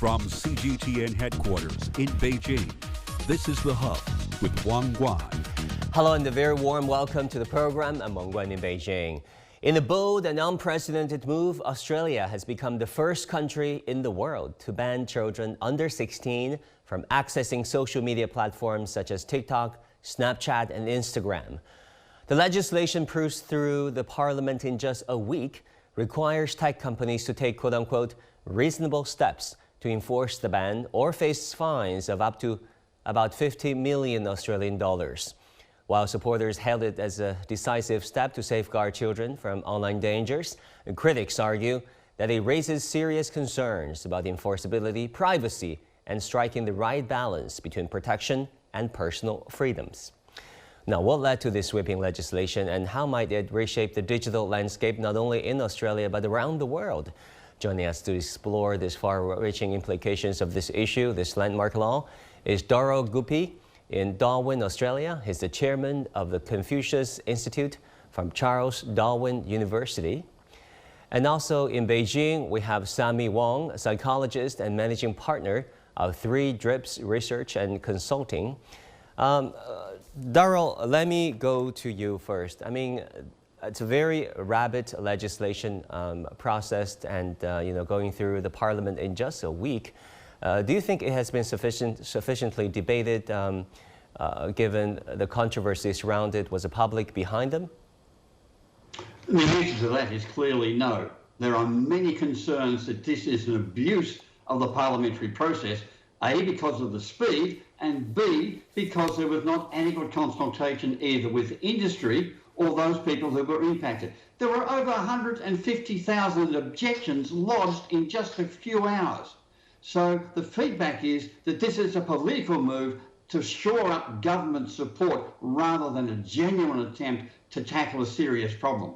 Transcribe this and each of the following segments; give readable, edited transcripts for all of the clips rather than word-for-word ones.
From CGTN headquarters in Beijing, this is The Hub with Wang Guan. Hello and a very warm welcome to the program. I'm Wang Guan in Beijing. In a bold and unprecedented move, Australia has become the first country in the world to ban children under 16 from accessing social media platforms such as TikTok, Snapchat and Instagram. The legislation proves through the parliament in just a week, requires tech companies to take quote-unquote reasonable steps to enforce the ban or face fines of up to about 50 million Australian dollars. While supporters hailed it as a decisive step to safeguard children from online dangers, critics argue that it raises serious concerns about enforceability, privacy, and striking the right balance between protection and personal freedoms. Now, what led to this sweeping legislation and how might it reshape the digital landscape not only in Australia but around the world? Joining us to explore these far-reaching implications of this issue, this landmark law, is Darryl Guppy in Darwin, Australia. He's the chairman of the Confucius Institute from Charles Darwin University. And also in Beijing, we have Sammy Wong, a psychologist and managing partner of 3 Drips Research and Consulting. Darryl, let me go to you first. I mean, it's a very rapid legislation processed and going through the parliament in just a week. Do you think it has been sufficiently debated given the controversy surrounded? Was the public behind them? The answer to that is clearly no. There are many concerns that this is an abuse of the parliamentary process, A, because of the speed, and B, because there was not adequate consultation either with industry or those people who were impacted. There were over 150,000 objections lodged in just a few hours. So the feedback is that this is a political move to shore up government support rather than a genuine attempt to tackle a serious problem.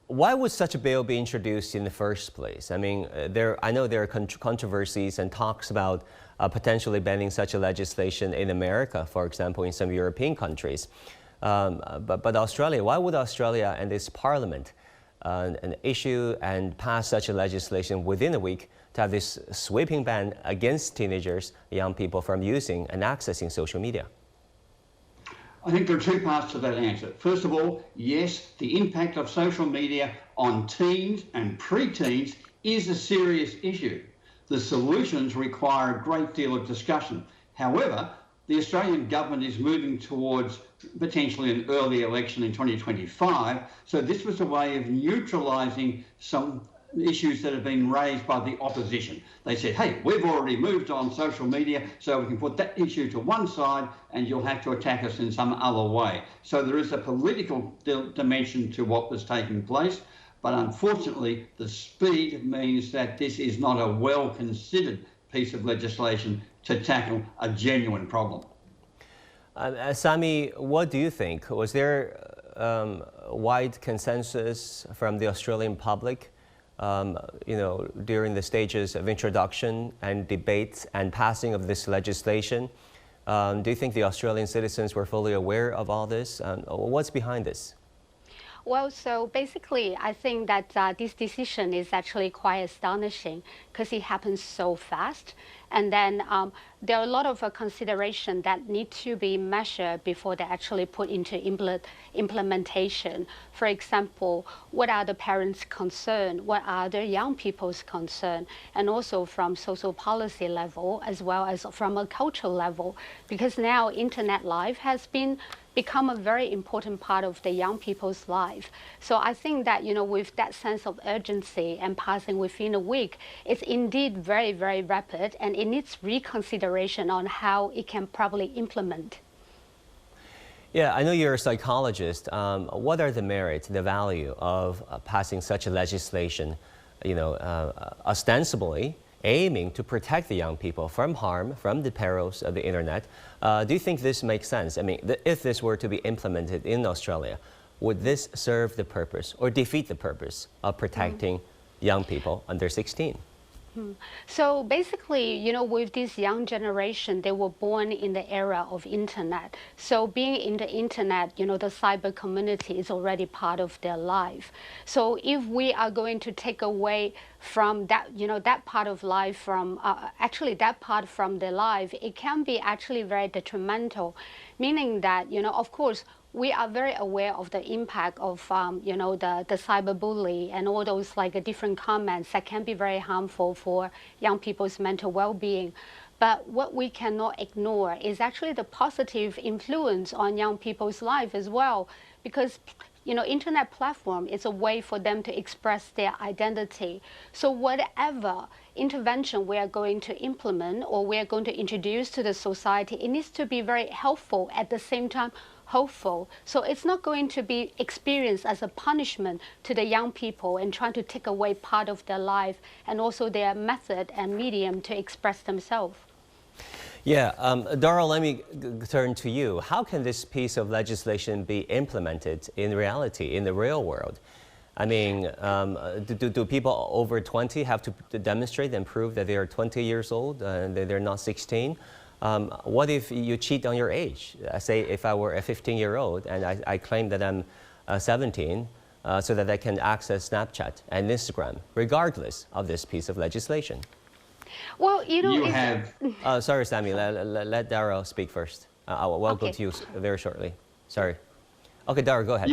Why would such a bill be introduced in the first place? I mean, I know there are controversies and talks about potentially banning such a legislation in America, for example, in some European countries. But Australia, why would Australia and its parliament issue and pass such a legislation within a week to have this sweeping ban against teenagers, young people, from using and accessing social media? I think there are 2 parts to that answer. First of all, yes, the impact of social media on teens and pre-teens is a serious issue. The solutions require a great deal of discussion. However, the Australian government is moving towards potentially an early election in 2025, so this was a way of neutralising some issues that have been raised by the opposition. They said, hey, we've already moved on social media, so we can put that issue to one side and you'll have to attack us in some other way. So there is a political dimension to what was taking place, but unfortunately the speed means that this is not a well-considered piece of legislation to tackle a genuine problem. Sammy, what do you think? Was there wide consensus from the Australian public during the stages of introduction and debate and passing of this legislation? Do you think the Australian citizens were fully aware of all this? What's behind this? Well, so basically, I think that this decision is actually quite astonishing because it happens so fast. And then there are a lot of consideration that need to be measured before they actually put into implementation. For example, what are the parents' concerns? What are the young people's concerns? And also from social policy level, as well as from a cultural level, because now internet life has become a very important part of the young people's life. So I think that, with that sense of urgency and passing within a week, it's indeed very, very rapid, and it needs reconsideration on how it can probably implement. Yeah, I know you're a psychologist. What are the merits, the value of passing such a legislation, ostensibly aiming to protect the young people from harm, from the perils of the internet? Do you think this makes sense? I mean, if this were to be implemented in Australia, would this serve the purpose or defeat the purpose of protecting young people under 16? So basically, with this young generation, they were born in the era of internet. So being in the internet, the cyber community is already part of their life. So if we are going to take away from that, that part of life from, actually that part from their life, it can be actually very detrimental, meaning that, of course, we are very aware of the impact of, the cyberbully and all those different comments that can be very harmful for young people's mental well-being. But what we cannot ignore is actually the positive influence on young people's life as well, because internet platform is a way for them to express their identity. So whatever intervention we are going to implement or we are going to introduce to the society, it needs to be very helpful, at the same time hopeful. So it's not going to be experienced as a punishment to the young people and trying to take away part of their life and also their method and medium to express themselves. Yeah, Darrell, let me turn to you. How can this piece of legislation be implemented in reality, in the real world? I mean, do people over 20 have to demonstrate and prove that they are 20 years old and they're not 16? What if you cheat on your age? Say if I were a 15-year-old and I claim that I'm 17 so that I can access Snapchat and Instagram, regardless of this piece of legislation. Well, sorry, Sammy, let Darrell speak first. We'll go to you very shortly. Sorry. Okay, Darrell, go ahead.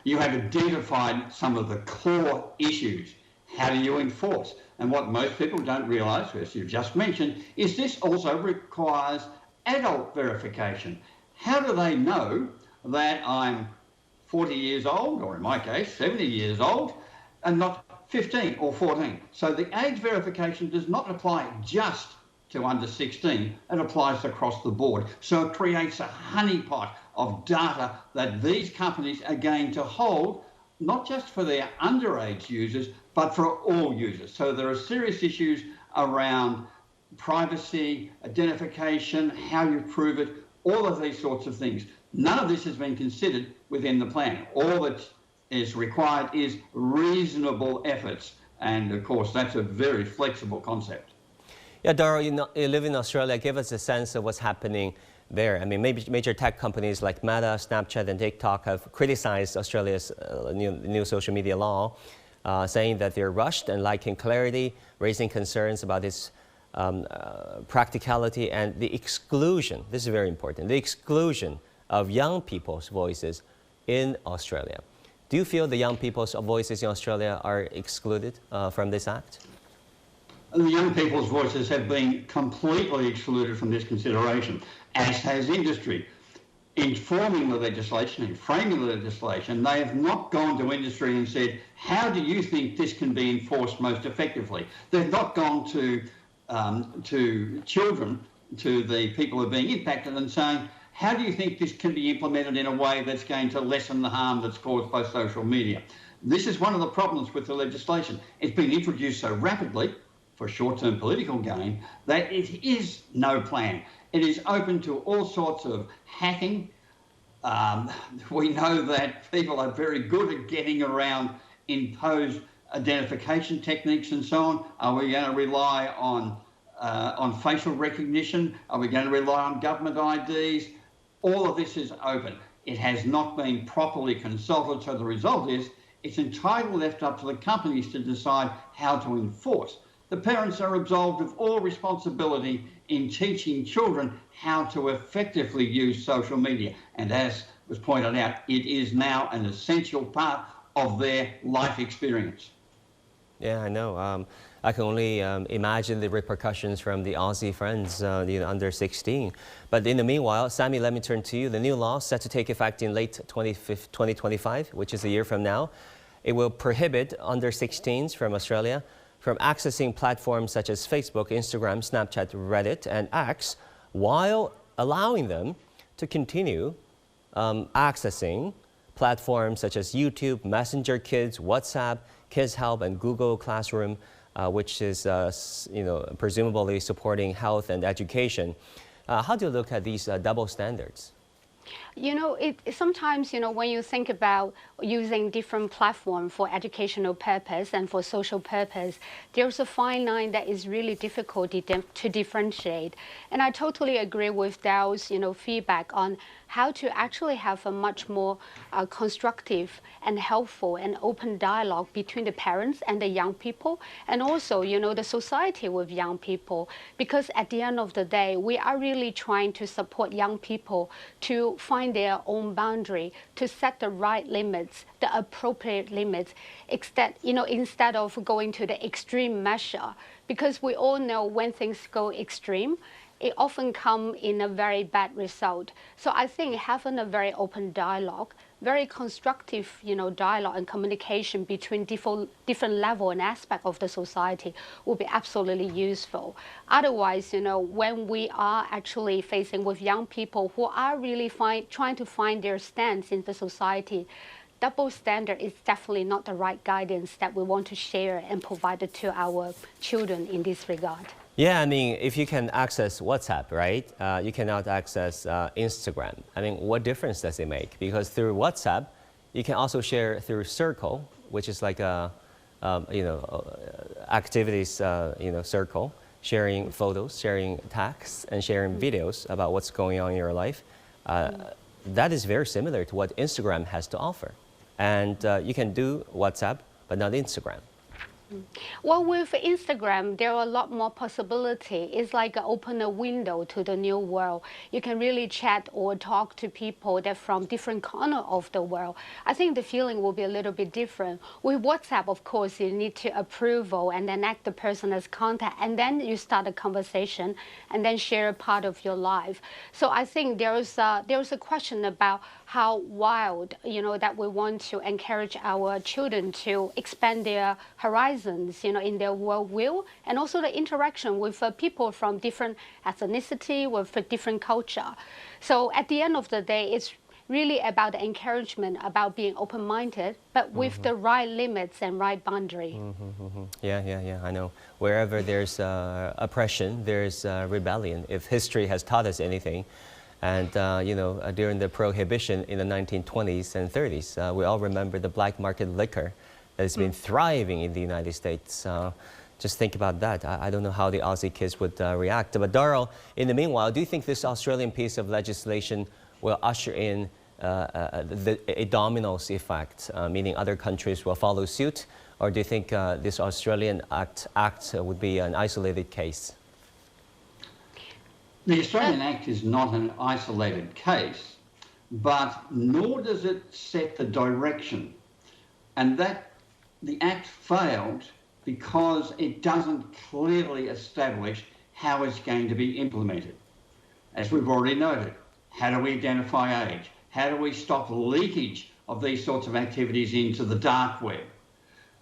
You have identified some of the core issues. How do you enforce? And what most people don't realise, as you've just mentioned, is this also requires adult verification. How do they know that I'm 40 years old, or in my case, 70 years old, and not 15 or 14? So the age verification does not apply just to under 16, it applies across the board. So it creates a honeypot of data that these companies are going to hold, not just for their underage users, but for all users. So there are serious issues around privacy, identification, how you prove it, all of these sorts of things. None of this has been considered within the plan. All that is required is reasonable efforts. And of course, that's a very flexible concept. Yeah, Darrell, you live in Australia. Give us a sense of what's happening there. I mean, major tech companies like Meta, Snapchat, and TikTok have criticized Australia's new social media law, saying that they're rushed and lacking clarity, raising concerns about its practicality and the exclusion. This is very important. The exclusion of young people's voices in Australia. Do you feel the young people's voices in Australia are excluded from this act? The young people's voices have been completely excluded from this consideration, as has industry. In forming the legislation, in framing the legislation, they have not gone to industry and said, how do you think this can be enforced most effectively? They've not gone to children, to the people who are being impacted, and saying, how do you think this can be implemented in a way that's going to lessen the harm that's caused by social media? This is one of the problems with the legislation. It's been introduced so rapidly for short-term political gain that it is no plan. It is open to all sorts of hacking. We know that people are very good at getting around imposed identification techniques and so on. Are we going to rely on facial recognition? Are we going to rely on government IDs? All of this is open. It has not been properly consulted, so the result is it's entirely left up to the companies to decide how to enforce. The parents are absolved of all responsibility in teaching children how to effectively use social media. And as was pointed out, it is now an essential part of their life experience. Yeah, I know. I can only imagine the repercussions from the Aussie friends, the under 16. But in the meanwhile, Sammy, let me turn to you. The new law set to take effect in late 2025, which is a year from now. It will prohibit under 16s from Australia from accessing platforms such as Facebook, Instagram, Snapchat, Reddit, and X, while allowing them to continue accessing platforms such as YouTube, Messenger Kids, WhatsApp, Kids Help, and Google Classroom, which is presumably supporting health and education. How do you look at these double standards? You know, sometimes, you know, when you think about using different platforms for educational purpose and for social purpose, there's a fine line that is really difficult to differentiate. And I totally agree with Dow's, you know, feedback on how to actually have a much more constructive and helpful and open dialogue between the parents and the young people, and also, you know, the society with young people. Because at the end of the day, we are really trying to support young people to find their own boundary, to set the right limits, the appropriate limits, instead of going to the extreme measure. Because we all know when things go extreme, it often comes in a very bad result. So I think having a very open dialogue, very constructive, you know, dialogue and communication between different level and aspect of the society will be absolutely useful. Otherwise, you know, when we are actually facing with young people who are really trying to find their stance in the society, double standard is definitely not the right guidance that we want to share and provide to our children in this regard. Yeah, I mean, if you can access WhatsApp, right, you cannot access Instagram. I mean, what difference does it make? Because through WhatsApp, you can also share through Circle, which is like a, activities, circle, sharing photos, sharing texts, and sharing videos about what's going on in your life. That is very similar to what Instagram has to offer. And you can do WhatsApp, but not Instagram. Well, with Instagram, there are a lot more possibility. It's like open a window to the new world. You can really chat or talk to people that from different corners of the world. I think the feeling will be a little bit different. With WhatsApp, of course, you need to approval and then add the person as contact, and then you start a conversation and then share a part of your life. So I think there's a question about how wild, you know, that we want to encourage our children to expand their horizons, you know, in their worldview, and also the interaction with people from different ethnicity, with a different culture. So at the end of the day, it's really about the encouragement, about being open-minded, but with the right limits and right boundary. Yeah, I know. Wherever there's oppression, there's rebellion. If history has taught us anything, and during the prohibition in the 1920s and 30s, we all remember the black market liquor that has been thriving in the United States. Just think about that. I don't know how the Aussie kids would react. But Darrell, in the meanwhile, do you think this Australian piece of legislation will usher in a dominoes effect, meaning other countries will follow suit? Or do you think this Australian act would be an isolated case? The Australian Act is not an isolated case, but nor does it set the direction. And that the Act failed because it doesn't clearly establish how it's going to be implemented. As we've already noted, how do we identify age? How do we stop leakage of these sorts of activities into the dark web?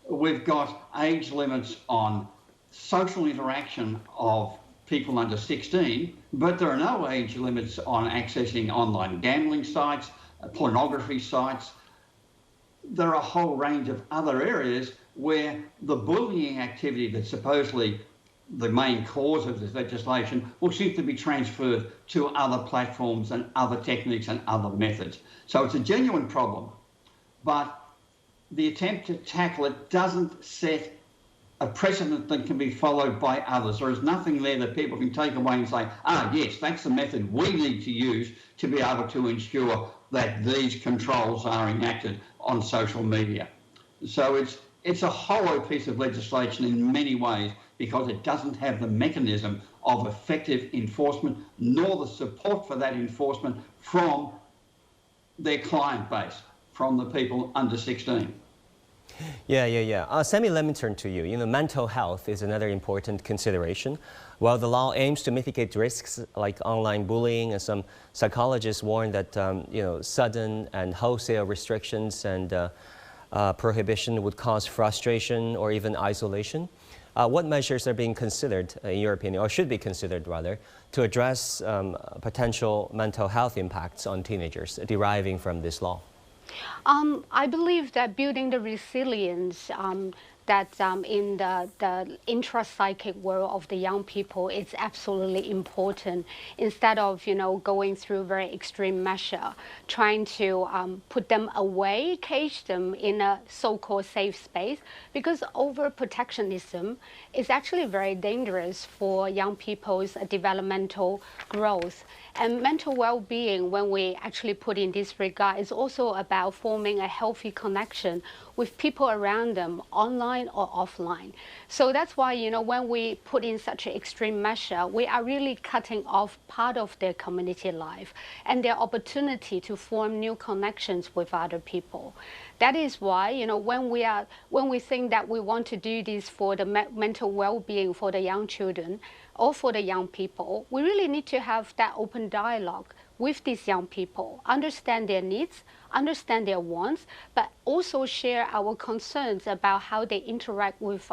We've got age limits on social interaction of people under 16, but there are no age limits on accessing online gambling sites, pornography sites. There are a whole range of other areas where the bullying activity that's supposedly the main cause of this legislation will simply be transferred to other platforms and other techniques and other methods. So it's a genuine problem, but the attempt to tackle it doesn't set a precedent that can be followed by others. There is nothing there that people can take away and say, yes, that's the method we need to use to be able to ensure that these controls are enacted on social media. So it's a hollow piece of legislation in many ways because it doesn't have the mechanism of effective enforcement nor the support for that enforcement from their client base, from the people under 16. Yeah. Sammy, let me turn to you. You know, mental health is another important consideration. While the law aims to mitigate risks like online bullying, and some psychologists warn that sudden and wholesale restrictions and prohibition would cause frustration or even isolation. What measures are being considered, in your opinion, or should be considered rather, to address potential mental health impacts on teenagers deriving from this law? I believe that building the resilience that in the intrapsychic world of the young people, it's absolutely important. Instead of going through very extreme measure, trying to put them away, cage them in a so-called safe space, because overprotectionism is actually very dangerous for young people's developmental growth. And mental well-being, when we actually put in this regard, is also about forming a healthy connection with people around them, online or offline. So that's why, when we put in such an extreme measure, we are really cutting off part of their community life and their opportunity to form new connections with other people. That is why, when we think that we want to do this for the mental well-being for the young children or for the young people, we really need to have that open dialogue with these young people, understand their needs, understand their wants, but also share our concerns about how they interact with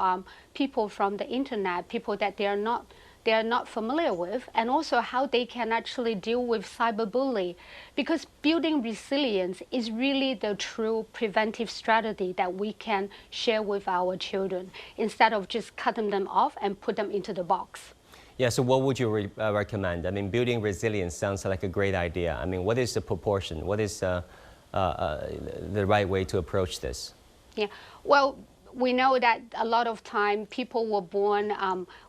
people from the internet, people that they are not familiar with, and also how they can actually deal with cyberbullying. Because building resilience is really the true preventive strategy that we can share with our children, instead of just cutting them off and put them into the box. Yeah, so what would you recommend? I mean, building resilience sounds like a great idea. I mean, what is the proportion? What is the right way to approach this? Yeah, well, we know that a lot of time people were born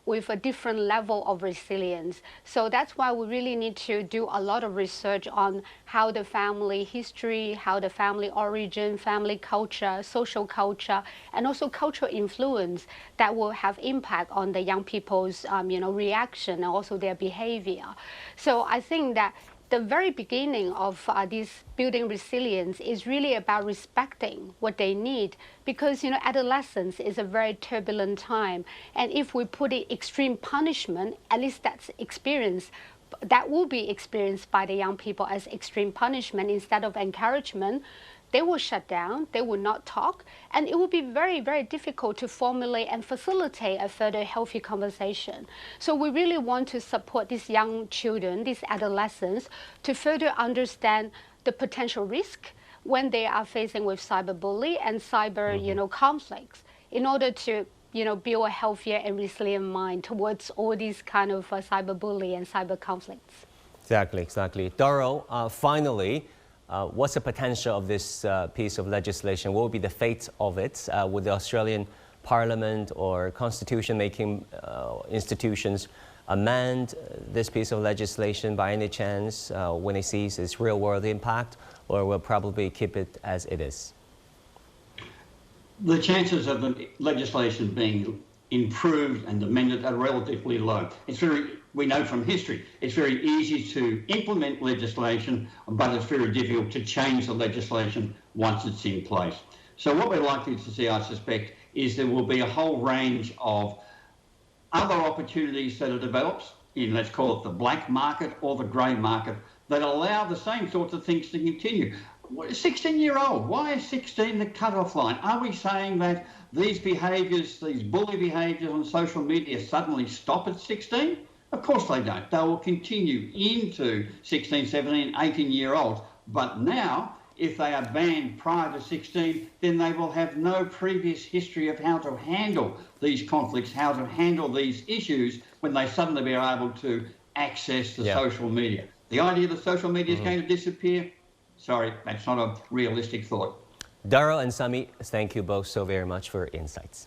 with a different level of resilience. So that's why we really need to do a lot of research on how the family history, how the family origin, family culture, social culture, and also cultural influence that will have impact on the young people's reaction and also their behavior. So I think that the very beginning of this building resilience is really about respecting what they need, because adolescence is a very turbulent time, and if we put in extreme punishment, at least that will be experienced by the young people as extreme punishment instead of encouragement. They will shut down, they will not talk, and it will be very, very difficult to formulate and facilitate a further healthy conversation. So we really want to support these young children, these adolescents, to further understand the potential risk when they are facing with cyberbullying and cyber, conflicts, in order to build a healthier and resilient mind towards all these kind of cyberbullying and cyber conflicts. Exactly. Darryl, finally, what's the potential of this piece of legislation? What will be the fate of it? Would the Australian Parliament or constitution-making institutions amend this piece of legislation by any chance when it sees its real-world impact, or will probably keep it as it is? The chances of the legislation being improved and amended are relatively low. We know from history, it's very easy to implement legislation, but it's very difficult to change the legislation once it's in place. So what we're likely to see, I suspect, is there will be a whole range of other opportunities that are developed in, let's call it the black market or the grey market, that allow the same sorts of things to continue. 16-year-old, why is 16 the cut-off line? Are we saying that these behaviours, these bully behaviours on social media suddenly stop at 16? Of course they don't. They will continue into 16, 17, 18-year-olds. But now, if they are banned prior to 16, then they will have no previous history of how to handle these conflicts, how to handle these issues when they suddenly be able to access the social media. The idea that social media is going to disappear, sorry, that's not a realistic thought. Darryl and Sami, thank you both so very much for your insights.